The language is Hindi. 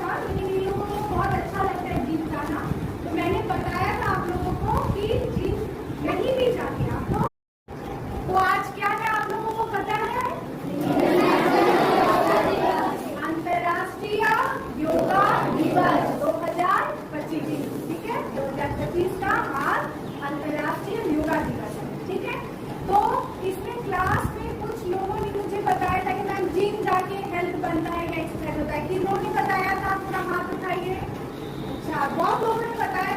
था, लेकिन इन लोगों को बहुत अच्छा लगता है जिम जाना, तो मैंने बताया था आप लोगों को कि जिम नहीं भी जाते आप लोग। तो आज क्या है आप लोगों को पता है? अंतर्राष्ट्रीय योगा दिवस 2025, ठीक है, 2025 का आज अंतर्राष्ट्रीय योगा दिवस है, ठीक है। तो इसमें क्लास में कुछ लोगों ने मुझे बताया था कि मैम जिम जाके हेल्थ बनता है या एक्सरसाइज होता है। किन लोगों ने बताया था? पूरा हाथ उठाइए। अच्छा, बहुत लोगों ने बताया